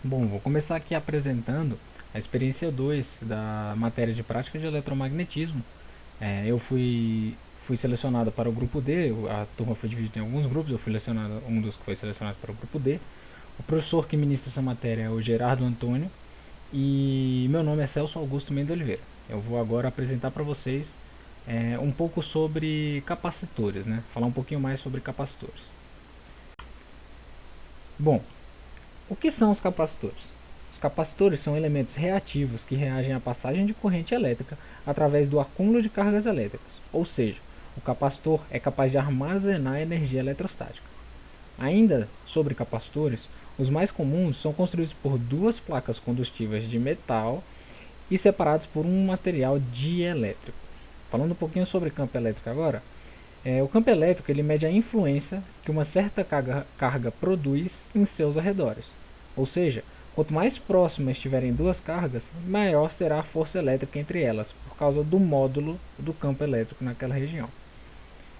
Bom, vou começar aqui apresentando a experiência 2 da matéria de prática de eletromagnetismo. Eu fui selecionado para o grupo D, a turma foi dividida em alguns grupos, eu fui selecionado, um dos que foi selecionado para o grupo D. O professor que ministra essa matéria é o Gerardo Antônio e meu nome é Celso Augusto Mendes Oliveira. Eu vou agora apresentar para vocês um pouco sobre capacitores, né? Falar um pouquinho mais sobre capacitores. Bom, o que são os capacitores? Os capacitores são elementos reativos que reagem à passagem de corrente elétrica através do acúmulo de cargas elétricas, ou seja, o capacitor é capaz de armazenar energia eletrostática. Ainda sobre capacitores, os mais comuns são construídos por duas placas condustivas de metal e separados por um material dielétrico. Falando um pouquinho sobre campo elétrico agora, o campo elétrico ele mede a influência que uma certa carga produz em seus arredores. Ou seja, quanto mais próximas estiverem duas cargas, maior será a força elétrica entre elas, por causa do módulo do campo elétrico naquela região.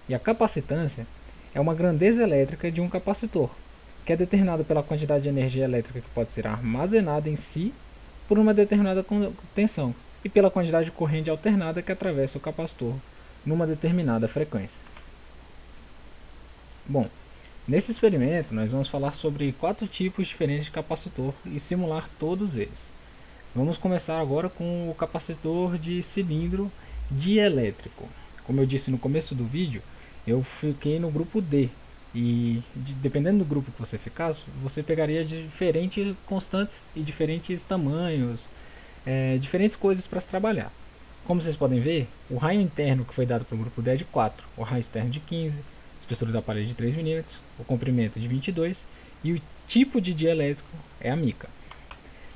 E a capacitância é uma grandeza elétrica de um capacitor, que é determinado pela quantidade de energia elétrica que pode ser armazenada em si por uma determinada tensão e pela quantidade de corrente alternada que atravessa o capacitor numa determinada frequência. Bom, nesse experimento nós vamos falar sobre 4 tipos diferentes de capacitor e simular todos eles. Vamos começar agora com o capacitor de cilindro dielétrico. Como eu disse no começo do vídeo, eu fiquei no grupo D. E dependendo do grupo que você ficasse, você pegaria diferentes constantes e diferentes tamanhos, diferentes coisas para se trabalhar. Como vocês podem ver, o raio interno que foi dado para o grupo D é de 4, o raio externo de 15, a espessura da parede de 3 milímetros, o comprimento de 22 e o tipo de dielétrico é a mica.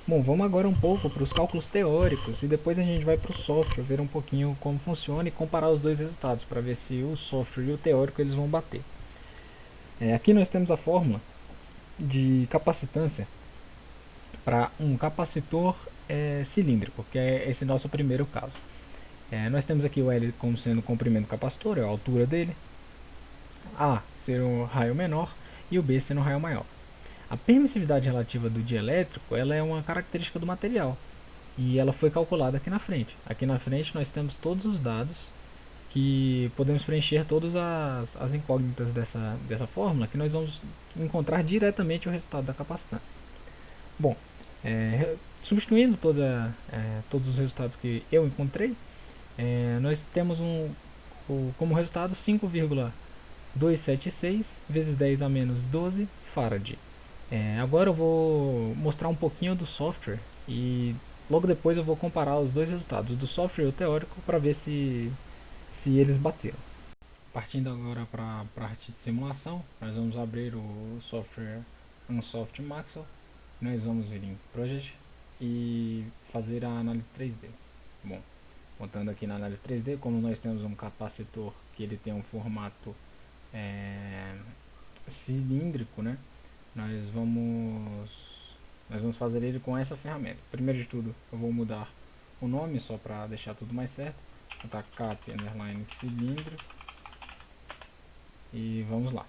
Bom, vamos agora um pouco para os cálculos teóricos e depois a gente vai para o software, ver um pouquinho como funciona e comparar os dois resultados para ver se o software e o teórico eles vão bater. Aqui nós temos a fórmula de capacitância para um capacitor cilíndrico, que é esse nosso primeiro caso. Nós temos aqui o L como sendo o comprimento do capacitor, é a altura dele, A ser o raio menor e o B sendo o raio maior. A permissividade relativa do dielétrico ela é uma característica do material e ela foi calculada aqui na frente. Aqui na frente nós temos todos os dados que podemos preencher todas as incógnitas dessa fórmula que nós vamos encontrar diretamente o resultado da capacitância. Bom, substituindo todos os resultados que eu encontrei, nós temos como resultado 5,276 vezes 10 a menos 12 farad. Agora eu vou mostrar um pouquinho do software e logo depois eu vou comparar os dois resultados, do software e o teórico, para ver se eles bateram. Partindo agora para a parte de simulação, nós vamos abrir o software Unsoft Maxwell, nós vamos vir em Project e fazer a análise 3D. Bom, voltando aqui na análise 3D, como nós temos um capacitor que ele tem um formato é, cilíndrico, né? Nós vamos nós vamos fazer ele com essa ferramenta. Primeiro de tudo, eu vou mudar o nome só para deixar tudo mais certo. Vou botar cap underline cilindro e vamos lá.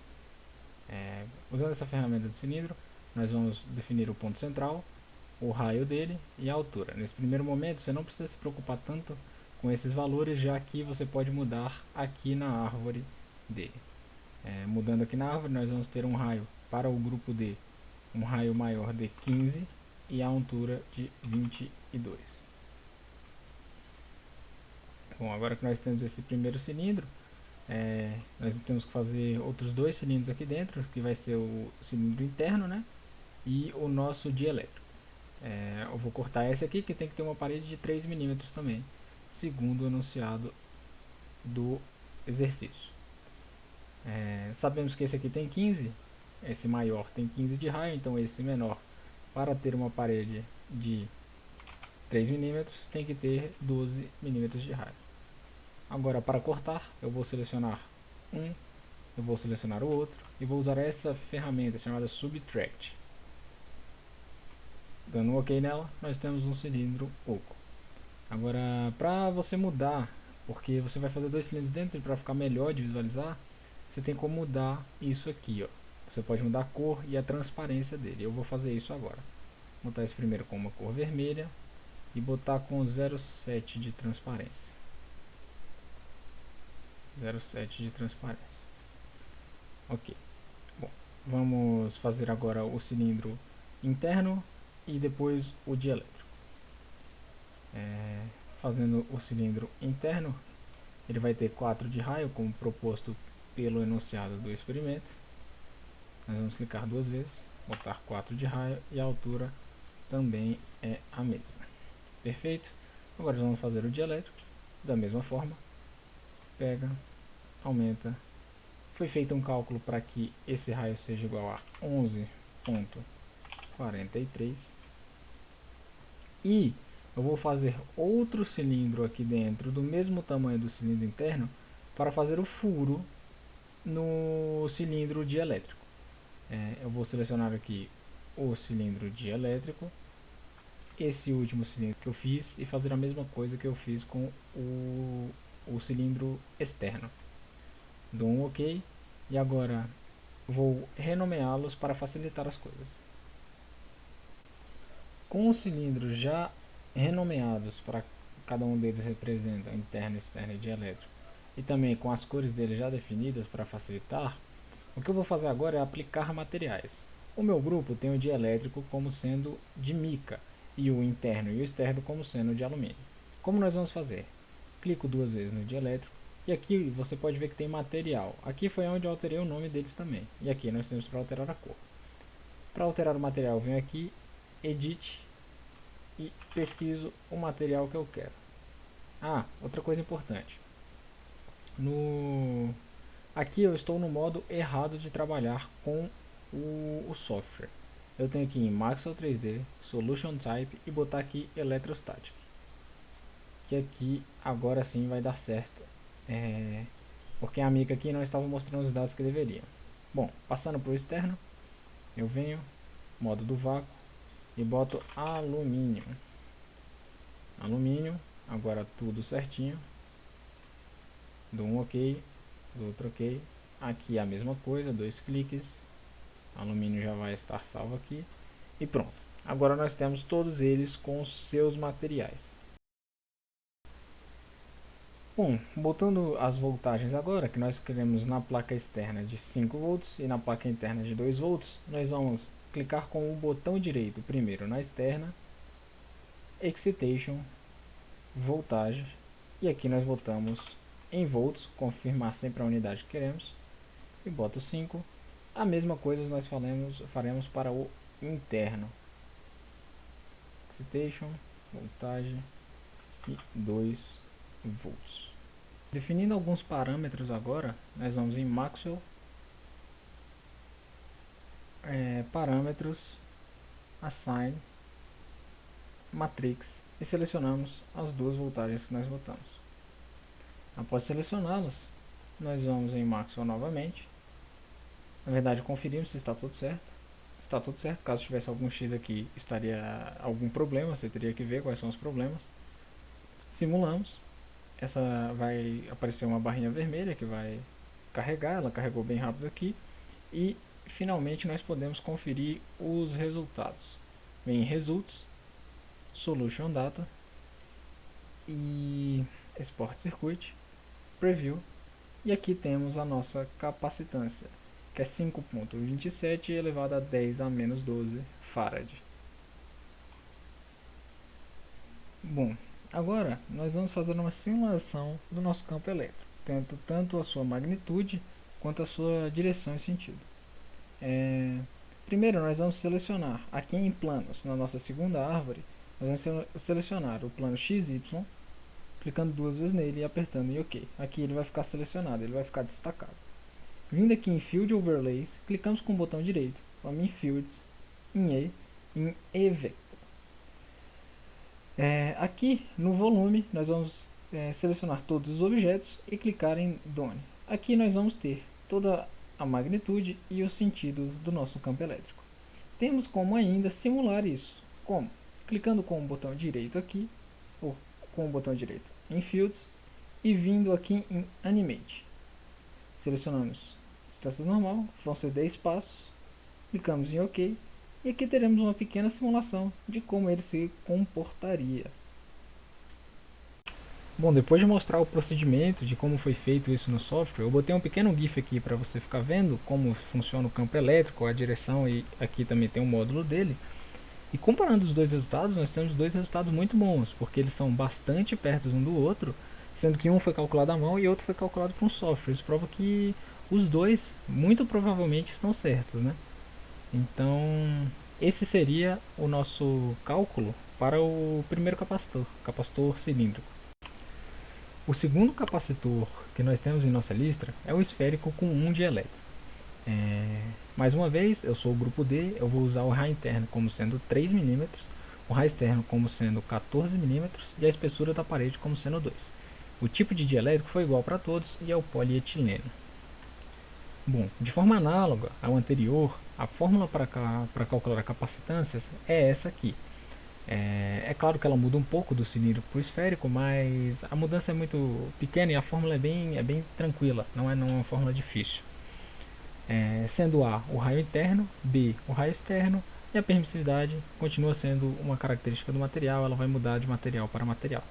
Usando essa ferramenta de cilindro, nós vamos definir o ponto central, o raio dele e a altura. Nesse primeiro momento, você não precisa se preocupar tanto com esses valores, já que você pode mudar aqui na árvore dele. Mudando aqui na árvore, nós vamos ter um raio para o grupo D, um raio maior de 15 e a altura de 22. Bom, agora que nós temos esse primeiro cilindro, nós temos que fazer outros dois cilindros aqui dentro, que vai ser o cilindro interno, né? E o nosso dielétrico. Eu vou cortar esse aqui, que tem que ter uma parede de 3 milímetros também, segundo o enunciado do exercício. Sabemos que esse aqui tem 15, esse maior tem 15 de raio, então esse menor, para ter uma parede de 3 milímetros, tem que ter 12 milímetros de raio. Agora, para cortar, eu vou selecionar um, eu vou selecionar o outro e vou usar essa ferramenta chamada Subtract. Dando um OK nela, nós temos um cilindro oco. Agora, para você mudar, porque você vai fazer dois cilindros dentro e para ficar melhor de visualizar, você tem como mudar isso aqui, ó. Você pode mudar a cor e a transparência dele. Eu vou fazer isso agora. botar esse primeiro com uma cor vermelha e botar com 0,7 de transparência. 0,7 de transparência. Ok. Bom, vamos fazer agora o cilindro interno e depois o dielétrico. Fazendo o cilindro interno, ele vai ter 4 de raio, como proposto pelo enunciado do experimento. Nós vamos clicar duas vezes, botar 4 de raio e a altura também é a mesma. Perfeito? Agora vamos fazer o dielétrico da mesma forma. Pega, aumenta. Foi feito um cálculo para que esse raio seja igual a 11,43. E eu vou fazer outro cilindro aqui dentro, do mesmo tamanho do cilindro interno, para fazer o furo no cilindro dielétrico. Eu vou selecionar aqui o cilindro dielétrico, esse último cilindro que eu fiz, e fazer a mesma coisa que eu fiz com o cilindro externo. Dou um OK e agora vou renomeá-los para facilitar as coisas. Com os cilindros já renomeados, para cada um deles representa interno, externo e dielétrico, e também com as cores deles já definidas para facilitar, o que eu vou fazer agora é aplicar materiais. O meu grupo tem o dielétrico como sendo de mica e o interno e o externo como sendo de alumínio. Como nós vamos fazer? Clico duas vezes no dielétrico e aqui você pode ver que tem material. Aqui foi onde eu alterei o nome deles também. E aqui nós temos para alterar a cor. Para alterar o material, eu venho aqui, Edit, e pesquiso o material que eu quero. Outra coisa importante. Aqui eu estou no modo errado de trabalhar com o software. Eu tenho aqui em Maxwell 3D, Solution Type e botar aqui Electrostatic. Que aqui agora sim vai dar certo. Porque a mica aqui não estava mostrando os dados que deveriam. Bom, passando para o externo, eu venho, modo do vácuo, e boto alumínio. Alumínio, agora tudo certinho. Dou um OK, do outro OK. Aqui a mesma coisa, dois cliques. Alumínio já vai estar salvo aqui. E pronto. Agora nós temos todos eles com os seus materiais. Bom, botando as voltagens agora, que nós queremos na placa externa de 5 volts e na placa interna de 2 volts, nós vamos clicar com o botão direito primeiro na externa, Excitation, voltagem, e aqui nós botamos em volts, confirmar sempre a unidade que queremos, e boto 5. A mesma coisa nós faremos para o interno, Excitation, voltagem e 2 volts. Definindo alguns parâmetros agora, nós vamos em Maxwell, parâmetros, Assign, Matrix, e selecionamos as duas voltagens que nós botamos. Após selecioná-las, nós vamos em Maxwell novamente. Na verdade, conferimos se está tudo certo. Está tudo certo. Caso tivesse algum X aqui, estaria algum problema. Você teria que ver quais são os problemas. Simulamos. Essa vai aparecer uma barrinha vermelha que vai carregar. Ela carregou bem rápido aqui. E finalmente nós podemos conferir os resultados. Vem em Results, Solution Data e Export Circuit, Preview. E aqui temos a nossa capacitância, que é 5.27 elevado a 10 a menos 12 farad. Bom, agora nós vamos fazer uma simulação do nosso campo elétrico, tanto a sua magnitude quanto a sua direção e sentido. Primeiro nós vamos selecionar aqui em planos, na nossa segunda árvore, nós vamos selecionar o plano XY, clicando duas vezes nele e apertando em OK. Aqui ele vai ficar selecionado, ele vai ficar destacado. Vindo aqui em Field Overlays, clicamos com o botão direito, vamos em Fields, em Evector. Aqui no volume nós vamos selecionar todos os objetos e clicar em Done. Aqui nós vamos ter toda a magnitude e o sentido do nosso campo elétrico. Temos como ainda simular isso. Como? Clicando com o botão direito aqui, ou com o botão direito em Fields, e vindo aqui em Animate. Selecionamos distância normal, vão ser 10 passos, clicamos em OK, E aqui teremos uma pequena simulação de como ele se comportaria. Bom, depois de mostrar o procedimento de como foi feito isso no software, eu botei um pequeno GIF aqui para você ficar vendo como funciona o campo elétrico, a direção, e aqui também tem um módulo dele. E comparando os dois resultados, nós temos dois resultados muito bons, porque eles são bastante perto um do outro, sendo que um foi calculado à mão e outro foi calculado com software. Isso prova que os dois, muito provavelmente, estão certos, né? Então, esse seria o nosso cálculo para o primeiro capacitor cilíndrico. O segundo capacitor que nós temos em nossa lista é o esférico com 1 dielétrico. Mais uma vez, eu sou o grupo D, eu vou usar o raio interno como sendo 3 mm, o raio externo como sendo 14 mm e a espessura da parede como sendo 2. O tipo de dielétrico foi igual para todos e é o polietileno. Bom, de forma análoga ao anterior, a fórmula para calcular capacitâncias é essa aqui. É claro que ela muda um pouco do cilíndrico para o esférico, mas a mudança é muito pequena e a fórmula é bem tranquila, não é uma fórmula difícil. Sendo A o raio interno, B o raio externo, e a permissividade continua sendo uma característica do material, ela vai mudar de material para material.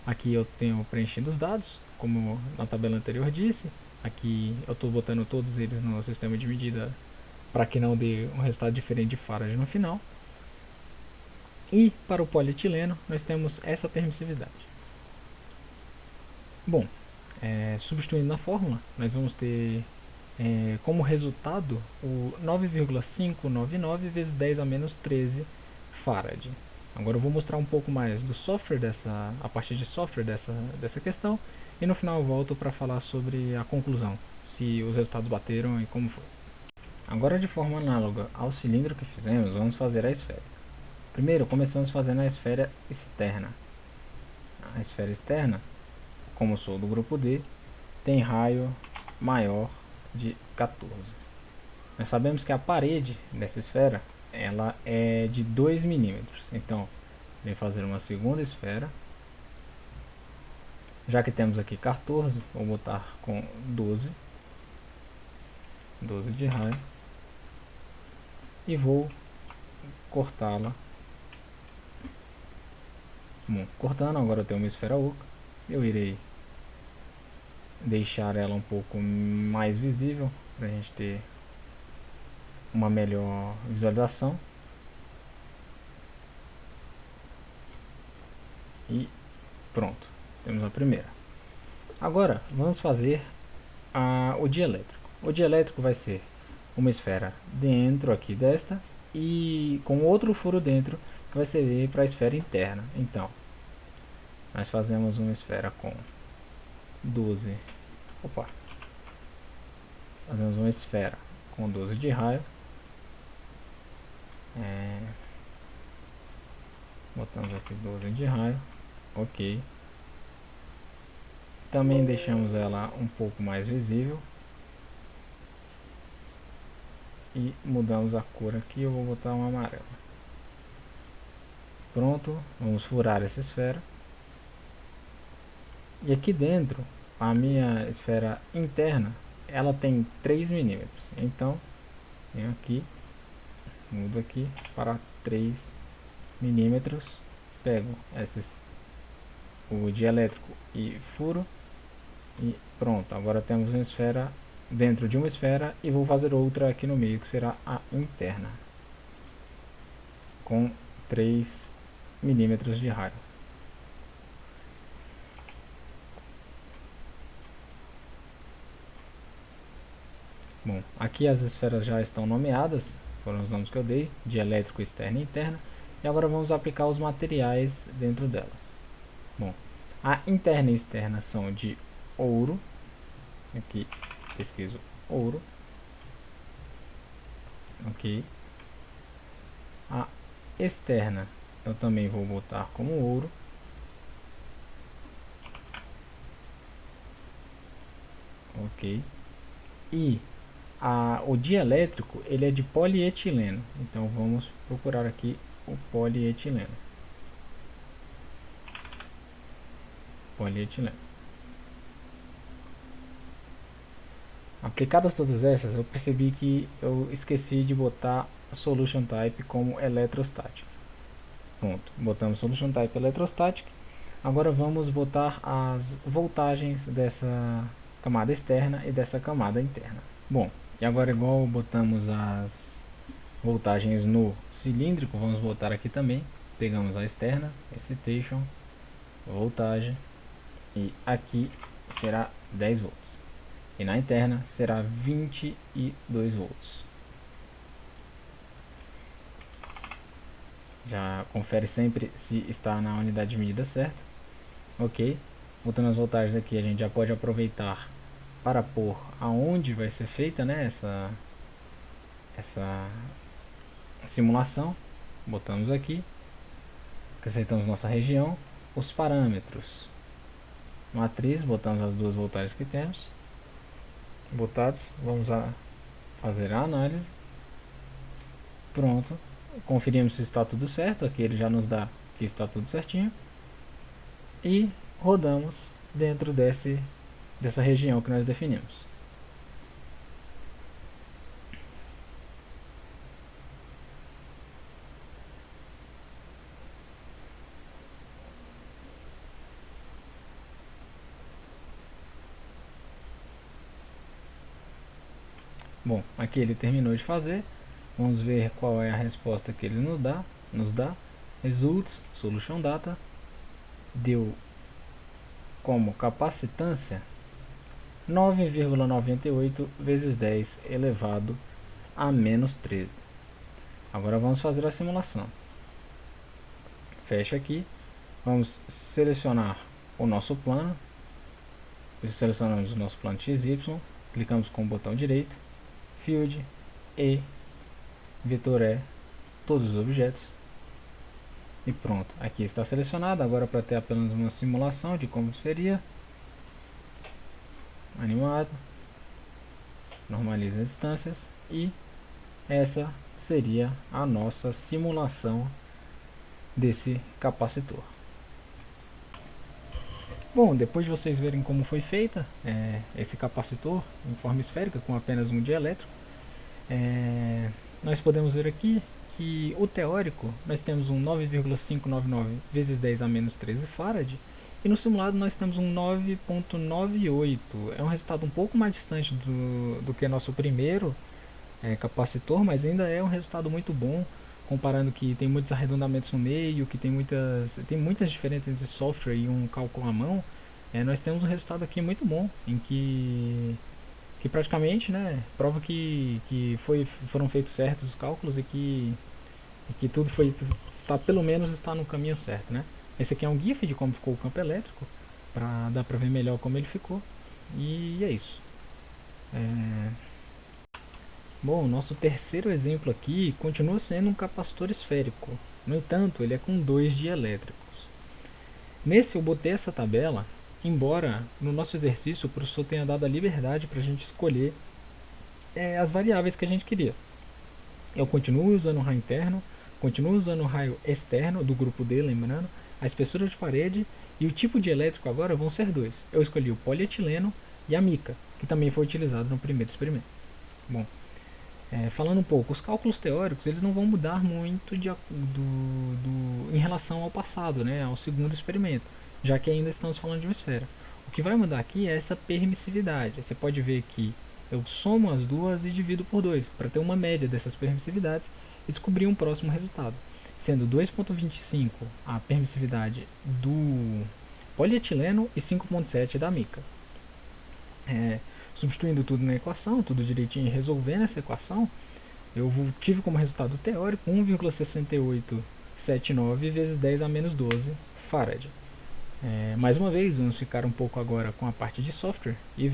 Aqui eu tenho preenchido os dados, como na tabela anterior disse. Aqui eu estou botando todos eles no sistema de medida para que não dê um resultado diferente de Farad no final. E para o polietileno nós temos essa permissividade. Bom, substituindo na fórmula, nós vamos ter como resultado o 9,599 vezes 10 a menos 13 Farad. Agora eu vou mostrar um pouco mais do software a partir de software dessa questão, e no final eu volto para falar sobre a conclusão, se os resultados bateram e como foi. Agora, de forma análoga ao cilindro que fizemos, vamos fazer a esfera. Primeiro começamos fazendo a esfera externa. A esfera externa, como sou do grupo D, tem raio maior de 14. Nós sabemos que a parede dessa esfera ela é de 2 milímetros. Então, vou fazer uma segunda esfera. Já que temos aqui 14, vou botar com 12 de raio e vou cortá-la. Bom, cortando, agora eu tenho uma esfera oca. Eu irei deixar ela um pouco mais visível para a gente ter uma melhor visualização. E pronto, temos a primeira. Agora vamos fazer o dielétrico. O dielétrico vai ser uma esfera dentro aqui desta e com outro furo dentro que vai servir para a esfera interna. Então, nós fazemos uma esfera com 12. Fazemos uma esfera com 12 de raio. Botamos aqui 12 de raio. Ok. Também deixamos ela um pouco mais visível. E mudamos a cor aqui, eu vou botar um amarelo. Pronto, vamos furar essa esfera. E aqui dentro, a minha esfera interna, ela tem 3 milímetros. Então, venho aqui, mudo aqui para 3 milímetros. Pego o dielétrico e furo. E pronto, agora temos uma esfera dentro de uma esfera e vou fazer outra aqui no meio, que será a interna, com 3 milímetros de raio. Bom, aqui as esferas já estão nomeadas, foram os nomes que eu dei, dielétrico, externa e interna, e agora vamos aplicar os materiais dentro delas. Bom, a interna e externa são de ouro, aqui pesquiso ouro, ok. A externa eu também vou botar como ouro, ok. E o dielétrico ele é de polietileno, então vamos procurar aqui o polietileno. Aplicadas todas essas, eu percebi que eu esqueci de botar Solution Type como Electrostatic. Pronto, botamos Solution Type Electrostatic. Agora vamos botar as voltagens dessa camada externa e dessa camada interna. Bom, e agora igual botamos as voltagens no cilíndrico, vamos botar aqui também. Pegamos a externa, excitation, voltagem, e aqui será 10 volts. E na interna será 22 volts. Já confere sempre se está na unidade de medida certa. Ok, botando as voltagens aqui, a gente já pode aproveitar para pôr aonde vai ser feita, né, essa simulação. Botamos aqui, acrescentamos nossa região, os parâmetros, matriz, botamos as duas voltagens que temos botados, vamos fazer a análise. Pronto, conferimos se está tudo certo, aqui ele já nos dá que está tudo certinho, e rodamos dentro dessa região que nós definimos. Bom, aqui ele terminou de fazer. Vamos ver qual é a resposta que ele nos dá. Results, Solution Data, deu como capacitância 9,98 vezes 10 elevado a menos 13. Agora vamos fazer a simulação. Fecha aqui. Vamos selecionar o nosso plano. Selecionamos o nosso plano XY. Clicamos com o botão direito. Field E, vetor E, todos os objetos. E pronto, aqui está selecionado. Agora, para ter apenas uma simulação de como seria, animado, normaliza as distâncias, e essa seria a nossa simulação desse capacitor. Bom, depois de vocês verem como foi feita esse capacitor em forma esférica com apenas um dielétrico, nós podemos ver aqui que o teórico nós temos um 9,599 vezes 10 a menos 13 farad, e no simulado nós temos um 9,98. É um resultado um pouco mais distante do que nosso primeiro capacitor, mas ainda é um resultado muito bom, comparando que tem muitos arredondamentos no meio, que tem muitas diferenças entre software e um cálculo à mão. Nós temos um resultado aqui muito bom, em que praticamente, né, prova que foram feitos certos os cálculos, e que tudo pelo menos está no caminho certo, né. Esse aqui é um GIF de como ficou o campo elétrico, para dar para ver melhor como ele ficou, e é isso. Bom, nosso terceiro exemplo aqui continua sendo um capacitor esférico. No entanto, ele é com 2 dielétricos. Nesse eu botei essa tabela, embora no nosso exercício o professor tenha dado a liberdade para a gente escolher as variáveis que a gente queria. Eu continuo usando o raio interno, continuo usando o raio externo do grupo D, lembrando, a espessura de parede, e o tipo de elétrico agora vão ser 2. Eu escolhi o polietileno e a mica, que também foi utilizado no primeiro experimento. Bom, falando um pouco, os cálculos teóricos eles não vão mudar muito em relação ao passado, né, ao segundo experimento, já que ainda estamos falando de uma esfera. O que vai mudar aqui é essa permissividade. Você pode ver que eu somo as duas e divido por 2, para ter uma média dessas permissividades e descobrir um próximo resultado, sendo 2,25 a permissividade do polietileno e 5,7 da mica. Substituindo tudo na equação, tudo direitinho, e resolvendo essa equação, eu tive como resultado teórico 1,6879 vezes 10 a menos 12 farad. Mais uma vez, vamos ficar um pouco agora com a parte de software e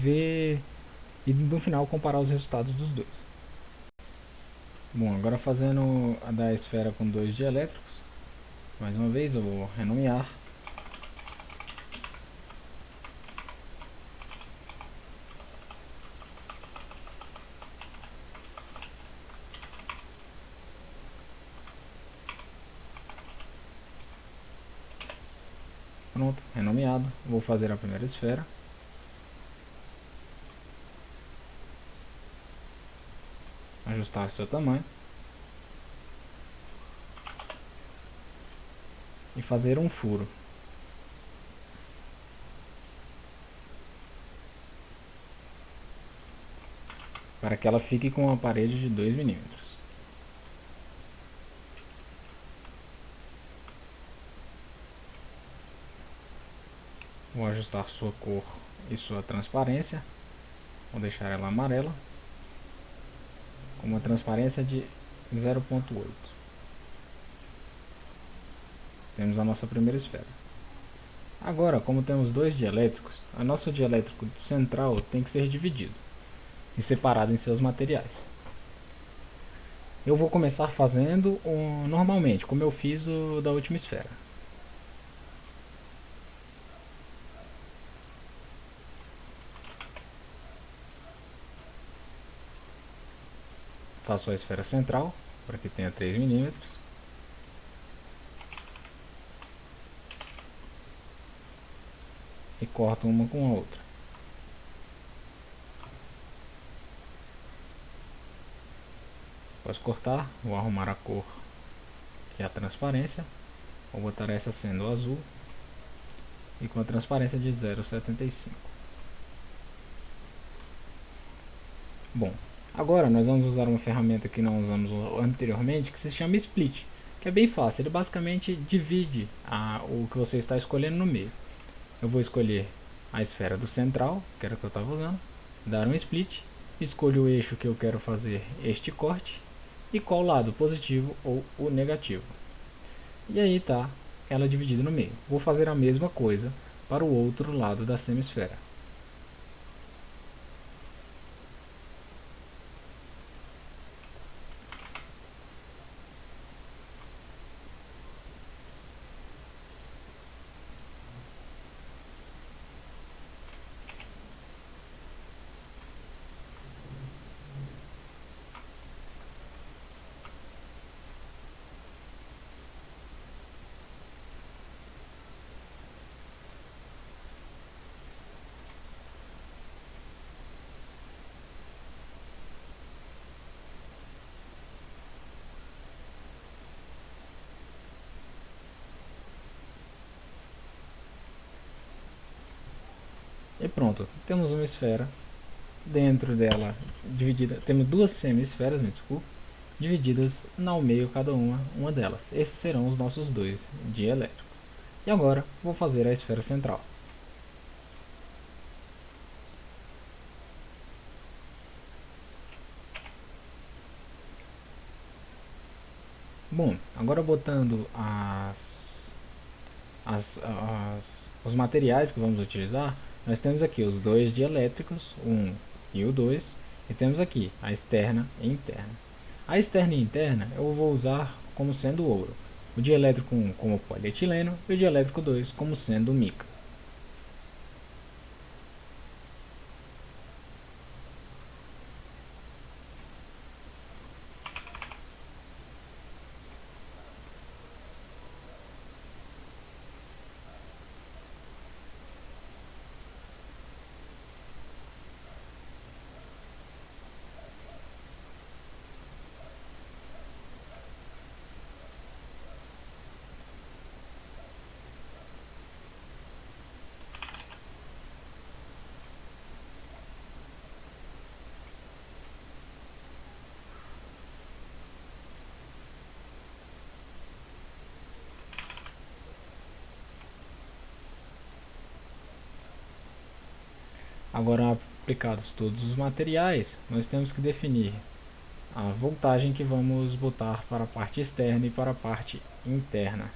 no final comparar os resultados dos dois. Bom, agora fazendo a da esfera com 2 dielétricos, mais uma vez eu vou renomear. Pronto, renomeado. Vou fazer a primeira esfera. Ajustar seu tamanho. e fazer um furo para que ela fique com uma parede de 2 milímetros. Vou ajustar sua cor e sua transparência. Vou deixar ela amarela com uma transparência de 0,8. Temos a nossa primeira esfera. Agora, como temos dois dielétricos, a nosso dielétrico central tem que ser dividido e separado em seus materiais. Eu vou começar fazendo normalmente, como eu fiz o da última esfera. Faço a esfera central, para que tenha 3 milímetros. E corto uma com a outra. Após cortar, vou arrumar a cor, que é a transparência. Vou botar essa sendo azul e com a transparência de 0,75. Bom, agora nós vamos usar uma ferramenta que não usamos anteriormente, que se chama Split, que é bem fácil. Ele basicamente divide o que você está escolhendo no meio. Eu vou escolher a esfera do central, que era o que eu estava usando, dar um split, escolho o eixo que eu quero fazer este corte e qual lado, positivo ou o negativo. E aí está ela dividida no meio. Vou fazer a mesma coisa para o outro lado da semisfera. E pronto, temos uma esfera. Dentro dela, dividida, temos duas semi-esferas, me desculpe, divididas ao meio cada uma delas. Esses serão os nossos dois dielétricos. E agora vou fazer a esfera central. Bom, agora botando os materiais que vamos utilizar, nós temos aqui os dois dielétricos, o 1 e o 2, e temos aqui a externa e interna. A externa e interna eu vou usar como sendo ouro, o dielétrico 1 como polietileno e o dielétrico 2 como sendo mica. Agora, aplicados todos os materiais, nós temos que definir a voltagem que vamos botar para a parte externa e para a parte interna.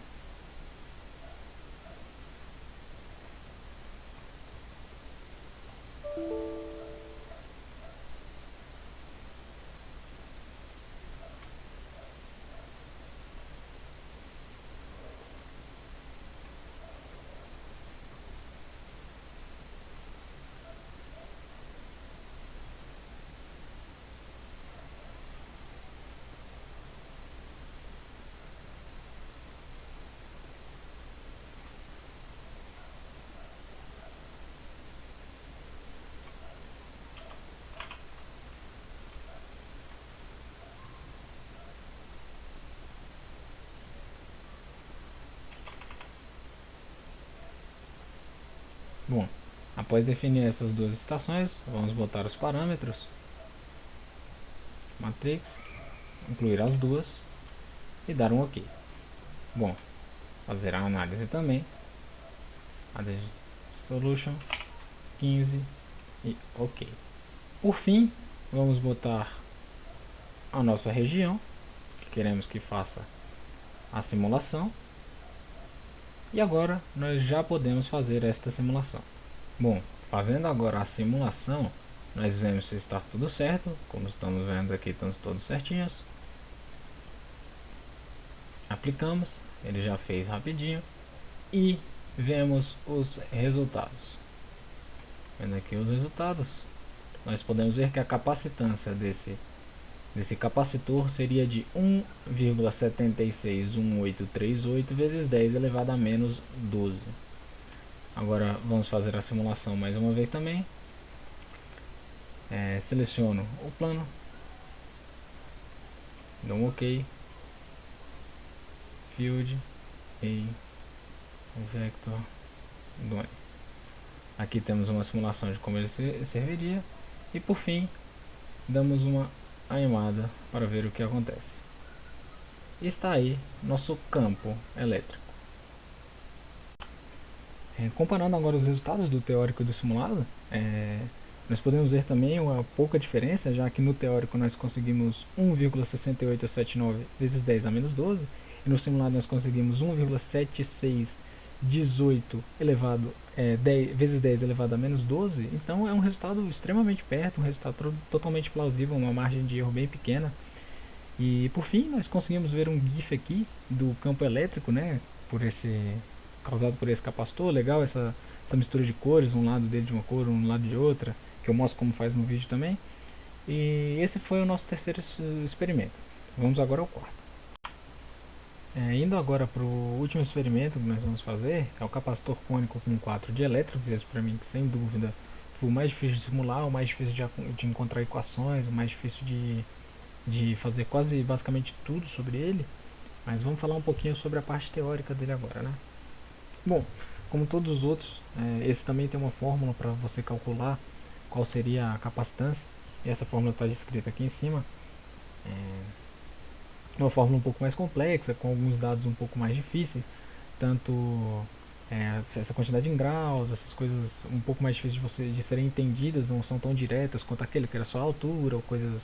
Bom, após definir essas duas estações, vamos botar os parâmetros matrix, incluir as duas e dar um OK. Bom, fazer a análise também, AD Solution 15 e OK. Por fim, vamos botar a nossa região que queremos que faça a simulação. E agora nós já podemos fazer esta simulação. Bom, fazendo agora a simulação, nós vemos se está tudo certo. Como estamos vendo aqui, estamos todos certinhos. Aplicamos, ele já fez rapidinho. E vemos os resultados. Vendo aqui os resultados, nós podemos ver que a capacitância desse capacitor seria de 1,761838 vezes 10 elevado a menos 12. Agora vamos fazer a simulação mais uma vez também. Seleciono o plano, dou um OK, Field e Vector Done. Aqui temos uma simulação de como ele serviria. E por fim, damos uma animada para ver o que acontece. Está aí nosso campo elétrico. Comparando agora os resultados do teórico e do simulado, nós podemos ver também uma pouca diferença, já que no teórico nós conseguimos 1,6879 vezes 10 a menos 12, e no simulado nós conseguimos 1,7618 vezes 10 elevado a menos 12. Então é um resultado extremamente perto, um resultado totalmente plausível, uma margem de erro bem pequena. E por fim nós conseguimos ver um GIF aqui do campo elétrico, né, causado por esse capacitor. Legal essa mistura de cores, um lado dele de uma cor, um lado de outra, que eu mostro como faz no vídeo também. E esse foi o nosso terceiro experimento. Vamos agora ao quarto. Indo agora para o último experimento que nós vamos fazer, é o capacitor cônico com 4 dielétricos. Esse para mim, sem dúvida, foi o mais difícil de simular, o mais difícil de encontrar equações, o mais difícil de fazer quase basicamente tudo sobre ele. Mas vamos falar um pouquinho sobre a parte teórica dele agora, né? Bom, como todos os outros, esse também tem uma fórmula para você calcular qual seria a capacitância. E essa fórmula está descrita aqui em cima. Uma fórmula um pouco mais complexa, com alguns dados um pouco mais difíceis, tanto essa quantidade em graus, essas coisas um pouco mais difíceis de serem entendidas, não são tão diretas quanto aquele que era só a altura, ou coisas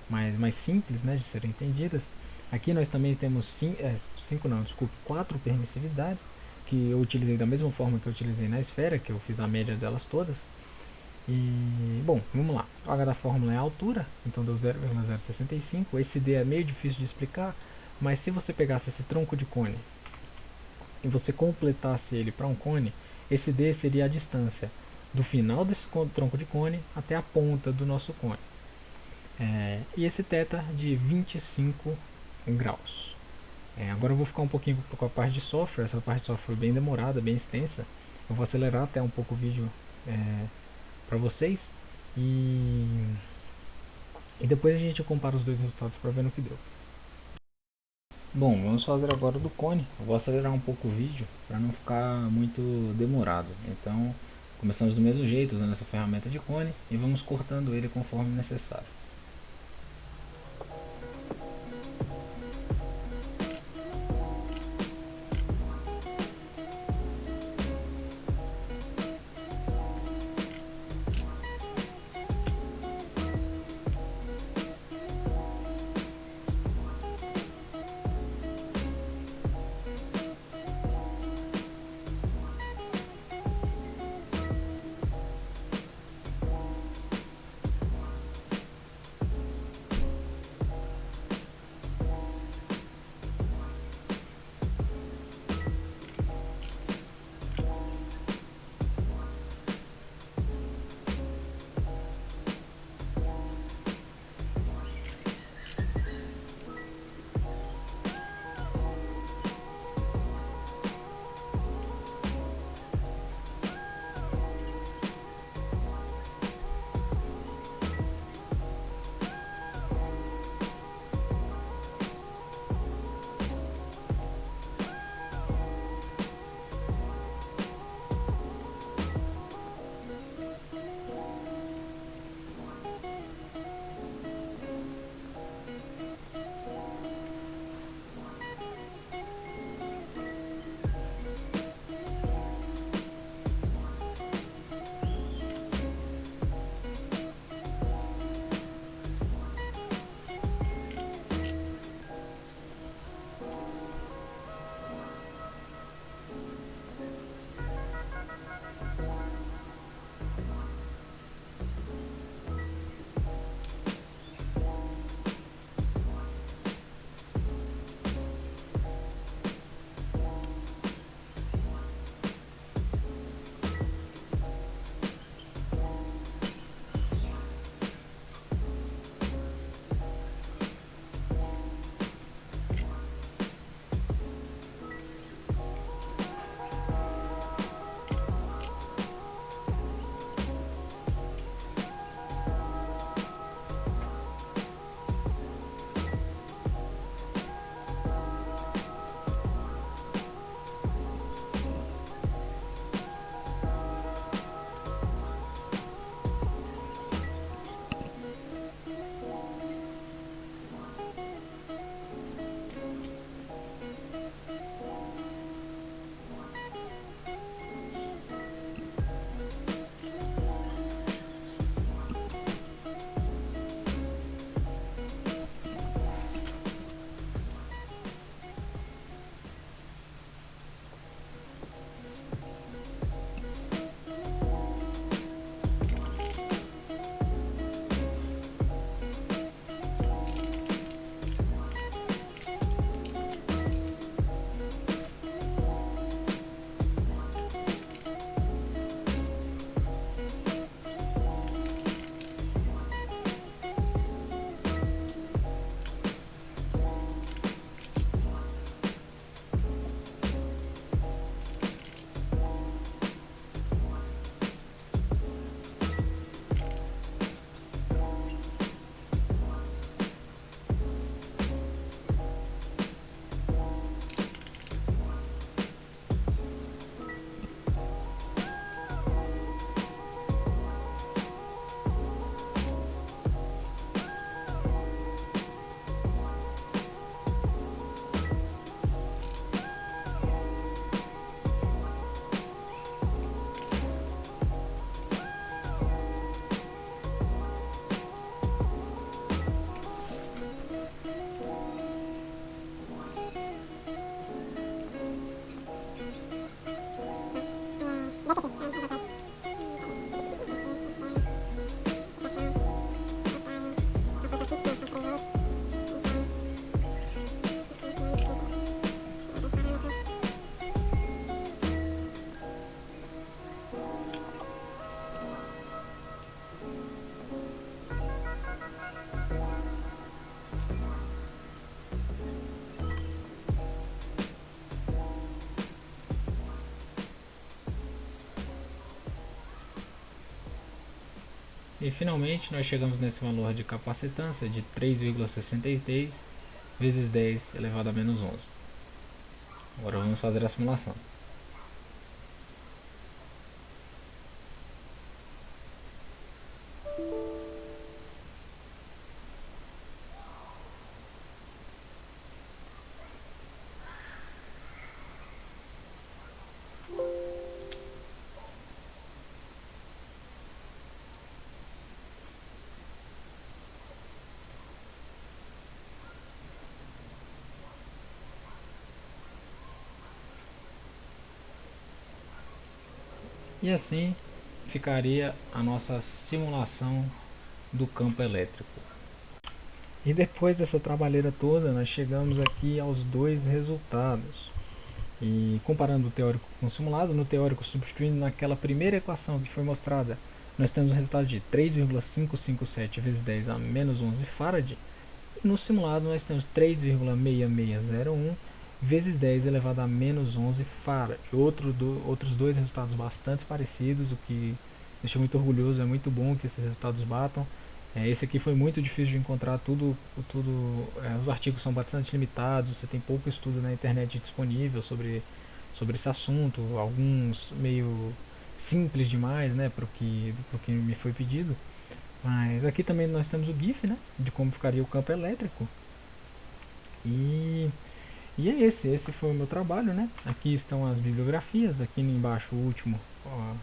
mais simples, né, de serem entendidas. Aqui nós também temos 4 permissividades, que eu utilizei da mesma forma que eu utilizei na esfera, que eu fiz a média delas todas. E, bom, vamos lá. O H da fórmula é a altura, então deu 0,065. Esse D é meio difícil de explicar, mas se você pegasse esse tronco de cone e você completasse ele para um cone, esse D seria a distância do final desse tronco de cone até a ponta do nosso cone. E esse θ de 25 graus. Agora eu vou ficar um pouquinho com a parte de software. Essa parte de software foi bem demorada, bem extensa. Eu vou acelerar até um pouco o vídeo para vocês e depois a gente compara os dois resultados para ver no que deu. Bom, vamos fazer agora do cone. Eu vou acelerar um pouco o vídeo para não ficar muito demorado. Então começamos do mesmo jeito, usando essa ferramenta de cone, e vamos cortando ele conforme necessário. E finalmente nós chegamos nesse valor de capacitância de 3,63 vezes 10 elevado a menos 11. Agora vamos fazer a simulação. E assim ficaria a nossa simulação do campo elétrico. E depois dessa trabalheira toda, nós chegamos aqui aos dois resultados. E comparando o teórico com o simulado, no teórico substituindo naquela primeira equação que foi mostrada, nós temos o resultado de 3,557 vezes 10 a menos 11 farad. E no simulado nós temos 3,6601 vezes 10 elevado a menos 11 farad. Outros dois resultados bastante parecidos, o que me deixa muito orgulhoso, é muito bom que esses resultados batam. Esse aqui foi muito difícil de encontrar, os artigos são bastante limitados, você tem pouco estudo na internet disponível sobre esse assunto, alguns meio simples demais, né, para o que me foi pedido. Mas aqui também nós temos o GIF, né, de como ficaria o campo elétrico. E, e é esse foi o meu trabalho, né. Aqui estão as bibliografias, aqui embaixo o último, ó,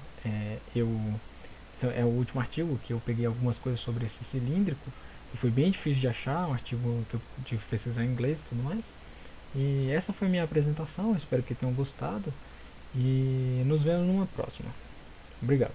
é o último artigo que eu peguei algumas coisas sobre esse cilíndrico, que foi bem difícil de achar, um artigo que eu tive que pesquisar em inglês e tudo mais. E essa foi minha apresentação, espero que tenham gostado e nos vemos numa próxima. Obrigado.